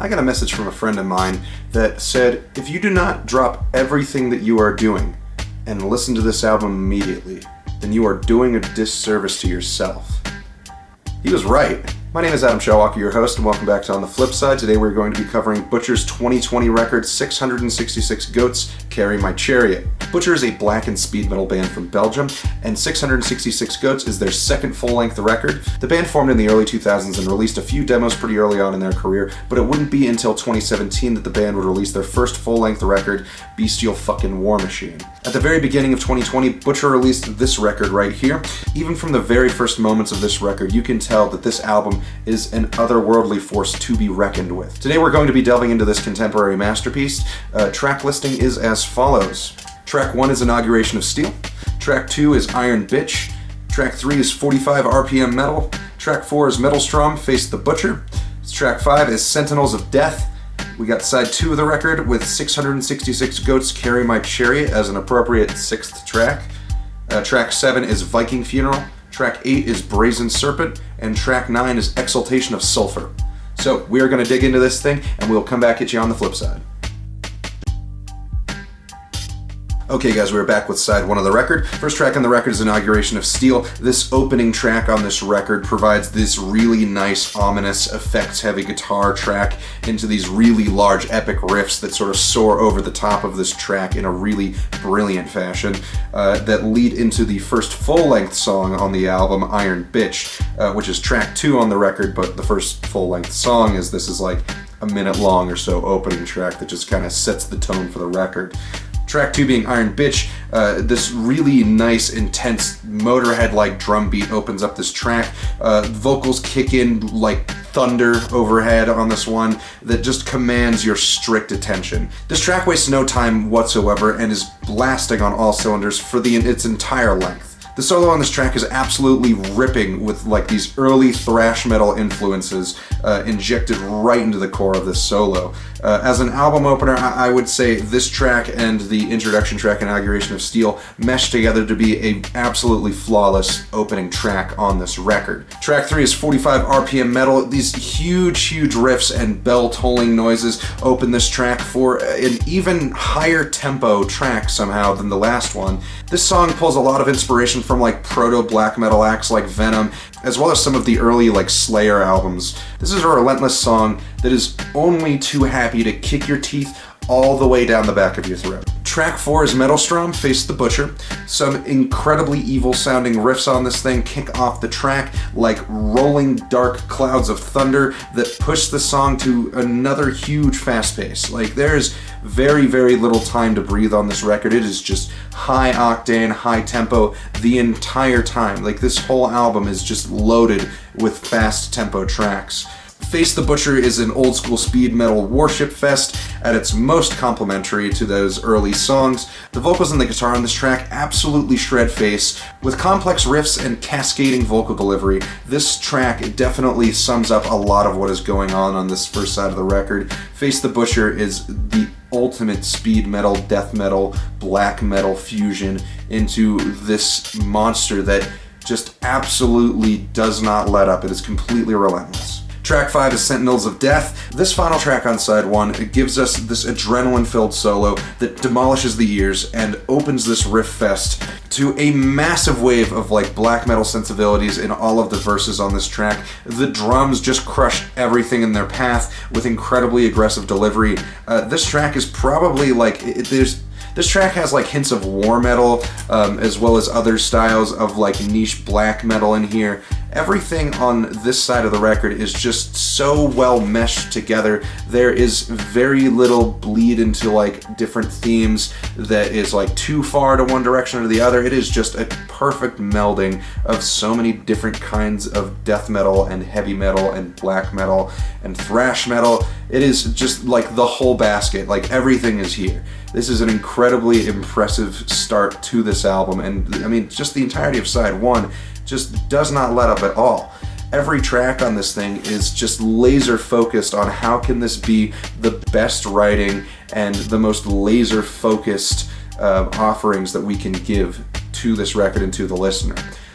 I got a message from a friend of mine that said, if you do not drop everything that you are doing and listen to this album immediately, then you are doing a disservice to yourself. He was right. My name is Adam Shawalker, your host, and welcome back to On the Flip Side. Today we're going to be covering Bütcher's 2020 record, 666 Goats, Carry My Chariot. Bütcher is a black and speed metal band from Belgium, and 666 Goats is their second full-length record. The band formed in the early 2000s and released a few demos pretty early on in their career, but it wouldn't be until 2017 that the band would release their first full-length record, Bestial Fucking War Machine. At the very beginning of 2020, Bütcher released this record right here. Even from the very first moments of this record, you can tell that this album is an otherworldly force to be reckoned with. Today we're going to be delving into this contemporary masterpiece. Track listing is as follows. Track 1 is Inauguration of Steel. Track 2 is Iron Bitch. Track 3 is 45 RPM Metal. Track 4 is Metal Strom, Face the Butcher. Track 5 is Sentinels of Death. We got side 2 of the record with 666 Goats, Carry My Chariot as an appropriate 6th track. Track 7 is Viking Funeral. Track 8 is Brazen Serpent, and track 9 is Exaltation of Sulfur. So we are going to dig into this thing, and we'll come back at you on the flip side. Okay guys, we're back with side 1 of the record. First track on the record is Inauguration of Steel. This opening track on this record provides this really nice, ominous, effects-heavy guitar track into these really large, epic riffs that sort of soar over the top of this track in a really brilliant fashion that lead into the first full-length song on the album, Iron Bitch, which is track 2 on the record, but the first full-length song is like a minute long or so opening track that just kind of sets the tone for the record. Track 2 being Iron Bitch, this really nice, intense, Motorhead-like drum beat opens up this track. Vocals kick in like thunder overhead on this one that just commands your strict attention. This track wastes no time whatsoever and is blasting on all cylinders for its entire length. The solo on this track is absolutely ripping with like these early thrash metal influences injected right into the core of this solo. As an album opener, I would say this track and the introduction track, Inauguration of Steel, mesh together to be an absolutely flawless opening track on this record. Track 3 is 45 RPM Metal. These huge riffs and bell-tolling noises open this track for an even higher tempo track somehow than the last one. This song pulls a lot of inspiration from like proto-black metal acts like Venom, as well as some of the early like Slayer albums. This is a relentless song that is only too happy to kick your teeth all the way down the back of your throat. Track 4 is Metal Strom, Face the Butcher. Some incredibly evil sounding riffs on this thing kick off the track like rolling dark clouds of thunder that push the song to another huge fast pace. Like there's very little time to breathe on this record. It is just high octane, high tempo the entire time. Like this whole album is just loaded with fast tempo tracks. Face the Butcher is an old school speed metal worship fest at its most complimentary to those early songs. The vocals and the guitar on this track absolutely shred face. With complex riffs and cascading vocal delivery, this track definitely sums up a lot of what is going on this first side of the record. Face the Butcher is the ultimate speed metal, death metal, black metal fusion into this monster that just absolutely does not let up. It is completely relentless. Track 5 is Sentinels of Death. This final track on side 1, it gives us this adrenaline-filled solo that demolishes the ears and opens this riff fest to a massive wave of like black metal sensibilities in all of the verses on this track. The drums just crush everything in their path with incredibly aggressive delivery. This track is probably like, this track has like hints of war metal, as well as other styles of like niche black metal in here. Everything on this side of the record is just so well meshed together. There is very little bleed into like different themes that is like too far to one direction or the other. It is just a perfect melding of so many different kinds of death metal and heavy metal and black metal and thrash metal. It is just like the whole basket, like everything is here. This is an incredibly impressive start to this album, and I mean just the entirety of side 1 just does not let up at all. Every track on this thing is just laser focused on how can this be the best writing and the most laser focused offerings that we can give to this record and to the listener.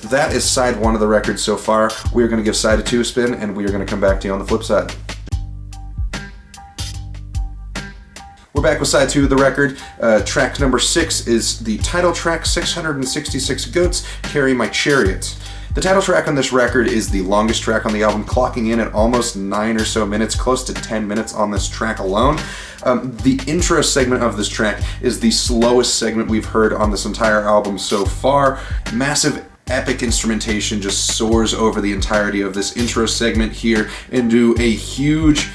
That is side 1 of the record so far. We are going to give side 2 a spin, and we are going to come back to you on the flip side. We're back with side 2 of the record. Track number 6 is the title track, 666 Goats, Carry My Chariot. The title track on this record is the longest track on the album, clocking in at almost 9 or so minutes, close to 10 minutes on this track alone. The intro segment of this track is the slowest segment we've heard on this entire album so far. Massive epic instrumentation just soars over the entirety of this intro segment here into a huge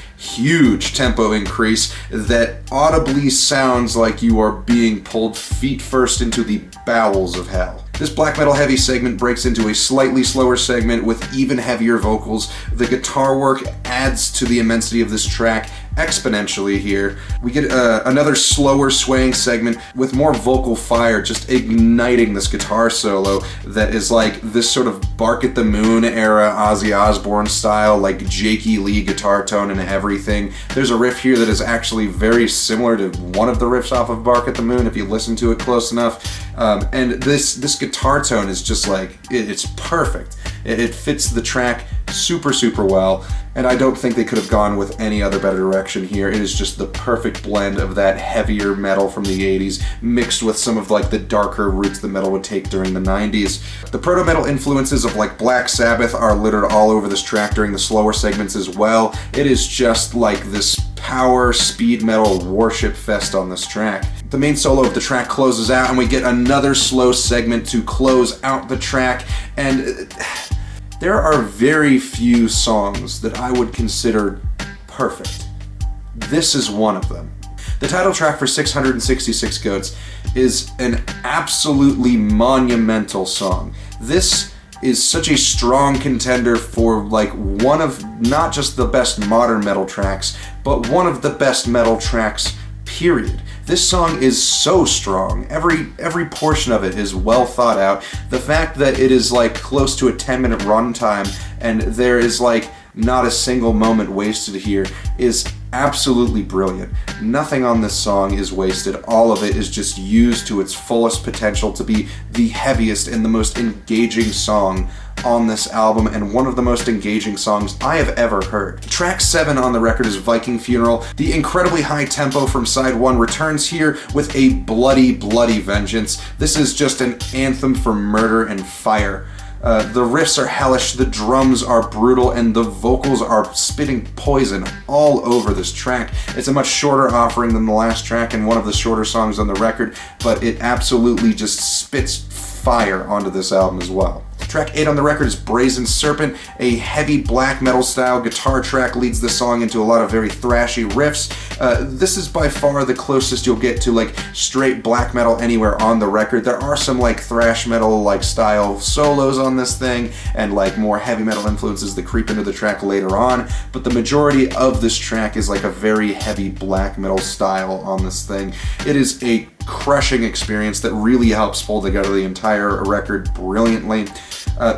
tempo increase that audibly sounds like you are being pulled feet first into the bowels of hell. This black metal heavy segment breaks into a slightly slower segment with even heavier vocals. The guitar work adds to the immensity of this track exponentially here. We get another slower swaying segment with more vocal fire, just igniting this guitar solo that is like this sort of Bark at the Moon era Ozzy Osbourne style, like Jakey Lee guitar tone and everything. There's a riff here that is actually very similar to one of the riffs off of Bark at the Moon if you listen to it close enough. And this guitar tone is just like, it's perfect. It fits the track super well, and I don't think they could have gone with any other better direction here. It is just the perfect blend of that heavier metal from the 80s mixed with some of like the darker roots that metal would take during the 90s. The proto-metal influences of like Black Sabbath are littered all over this track during the slower segments as well. It is just like this power speed metal worship fest on this track. The main solo of the track closes out and we get another slow segment to close out the track, and there are very few songs that I would consider perfect. This is one of them. The title track for 666 Goats is an absolutely monumental song. This is such a strong contender for like one of not just the best modern metal tracks, but one of the best metal tracks, period. This song is so strong. Every portion of it is well thought out. The fact that it is like close to a 10-minute runtime and there is like not a single moment wasted here is absolutely brilliant. Nothing on this song is wasted. All of it is just used to its fullest potential to be the heaviest and the most engaging song on this album, and one of the most engaging songs I have ever heard. Track 7 on the record is Viking Funeral. The incredibly high tempo from side 1 returns here with a bloody vengeance. This is just an anthem for murder and fire. The riffs are hellish, the drums are brutal, and the vocals are spitting poison all over this track. It's a much shorter offering than the last track and one of the shorter songs on the record, but it absolutely just spits fire onto this album as well. Track 8 on the record is Brazen Serpent. A heavy black metal style guitar track leads the song into a lot of very thrashy riffs. This is by far the closest you'll get to like straight black metal anywhere on the record. There are some like thrash metal like style solos on this thing and like more heavy metal influences that creep into the track later on, but the majority of this track is like a very heavy black metal style on this thing. It is a crushing experience that really helps pull together the entire record brilliantly.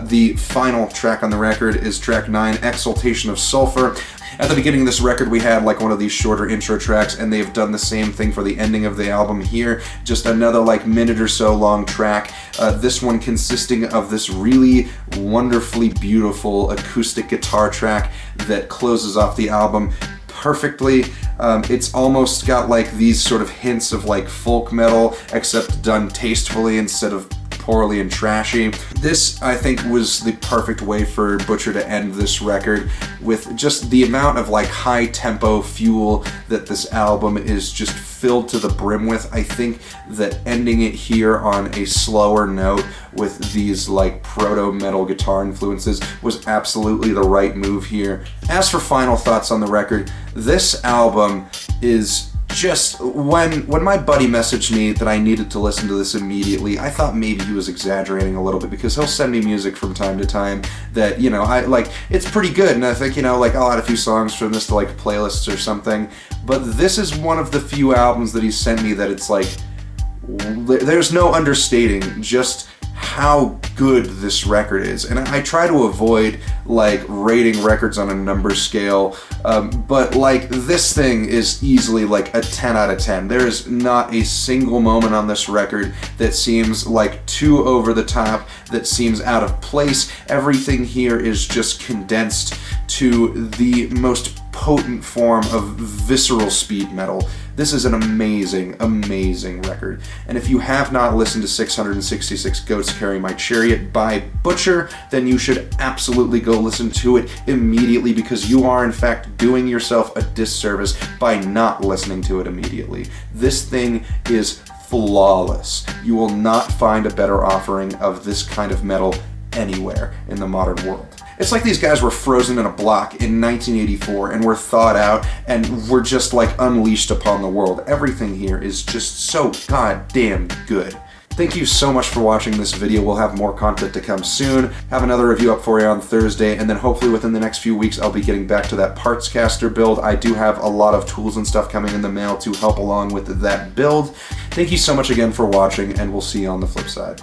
The final track on the record is track 9, Exaltation of Sulfur. At the beginning of this record we had like one of these shorter intro tracks, and they've done the same thing for the ending of the album here. Just another like minute or so long track. This one consisting of this really wonderfully beautiful acoustic guitar track that closes off the album perfectly. It's almost got like these sort of hints of like folk metal, except done tastefully instead of poorly and trashy. This, I think, was the perfect way for Bütcher to end this record, with just the amount of like high tempo fuel that this album is just filled to the brim with. I think that ending it here on a slower note with these like proto-metal guitar influences was absolutely the right move here. As for final thoughts on the record, this album is just, when my buddy messaged me that I needed to listen to this immediately, I thought maybe he was exaggerating a little bit, because he'll send me music from time to time that, you know, I like, it's pretty good, and I think, you know, like I'll add a few songs from this to like playlists or something, but this is one of the few albums that he sent me that it's like, there's no understating just how good this record is. And I try to avoid like rating records on a number scale, but like this thing is easily like a 10 out of 10. There is not a single moment on this record that seems like too over the top, that seems out of place. Everything here is just condensed to the most potent form of visceral speed metal. This is an amazing, amazing record. And if you have not listened to 666 Goats Carry My Chariot by Bütcher, then you should absolutely go listen to it immediately, because you are in fact doing yourself a disservice by not listening to it immediately. This thing is flawless. You will not find a better offering of this kind of metal anywhere in the modern world. It's like these guys were frozen in a block in 1984 and were thawed out and were just like unleashed upon the world. Everything here is just so goddamn good. Thank you so much for watching this video. We'll have more content to come soon. Have another review up for you on Thursday, and then hopefully within the next few weeks I'll be getting back to that parts caster build. I do have a lot of tools and stuff coming in the mail to help along with that build. Thank you so much again for watching, and we'll see you on the flip side.